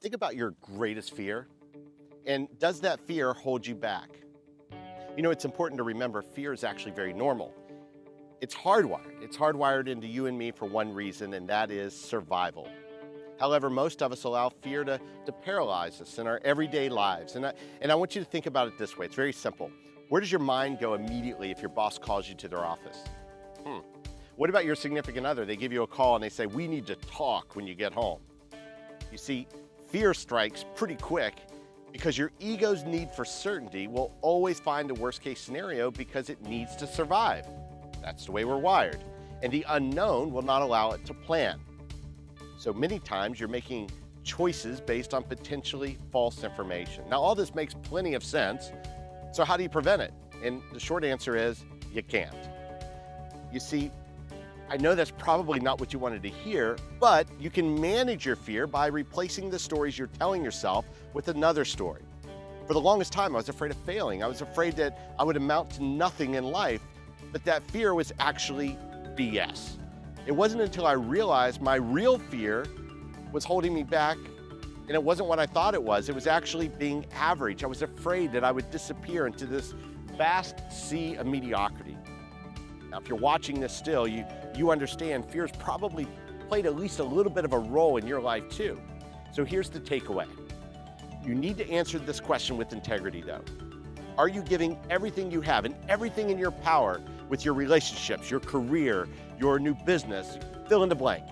Think about your greatest fear, and does that fear hold you back? It's important to remember fear is actually very normal. It's hardwired. It's hardwired into you and me for one reason, and that is survival. However, most of us allow fear to paralyze us in our everyday lives. And I want you to think about it this way. It's very simple. Where does your mind go immediately if your boss calls you to their office? Hmm. What about your significant other? They give you a call and they say, we need to talk when you get home. You see, fear strikes pretty quick because your ego's need for certainty will always find a worst case scenario because it needs to survive. That's the way we're wired. And the unknown will not allow it to plan. So many times you're making choices based on potentially false information. Now, all this makes plenty of sense. So how do you prevent it? And the short answer is you can't. You see, I know that's probably not what you wanted to hear, but you can manage your fear by replacing the stories you're telling yourself with another story. For the longest time, I was afraid of failing. I was afraid that I would amount to nothing in life, but that fear was actually BS. It wasn't until I realized my real fear was holding me back, and it wasn't what I thought it was. It was actually being average. I was afraid that I would disappear into this vast sea of mediocrity. Now, if you're watching this still, you understand fear's probably played at least a little bit of a role in your life too. So here's the takeaway. You need to answer this question with integrity though. Are you giving everything you have and everything in your power with your relationships, your career, your new business, fill in the blank?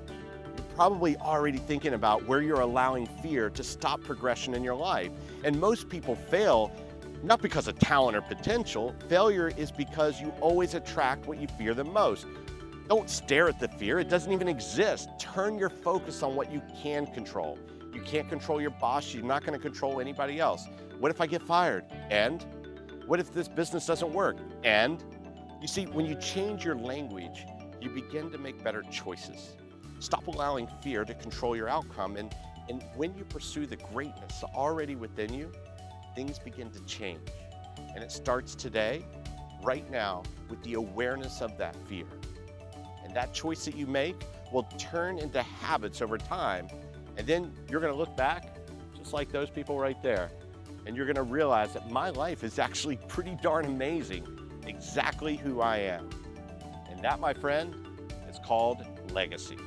You're probably already thinking about where you're allowing fear to stop progression in your life. And most people fail not because of talent or potential. Failure is because you always attract what you fear the most. Don't stare at the fear. It doesn't even exist. Turn your focus on what you can control. You can't control your boss. You're not going to control anybody else. What if I get fired? And what if this business doesn't work? And you see, when you change your language, you begin to make better choices. Stop allowing fear to control your outcome. And when you pursue the greatness already within you, things begin to change. And it starts today, right now, with the awareness of that fear. And that choice that you make will turn into habits over time. And then you're going to look back, just like those people right there, and you're going to realize that my life is actually pretty darn amazing, exactly who I am. And that, my friend, is called legacy.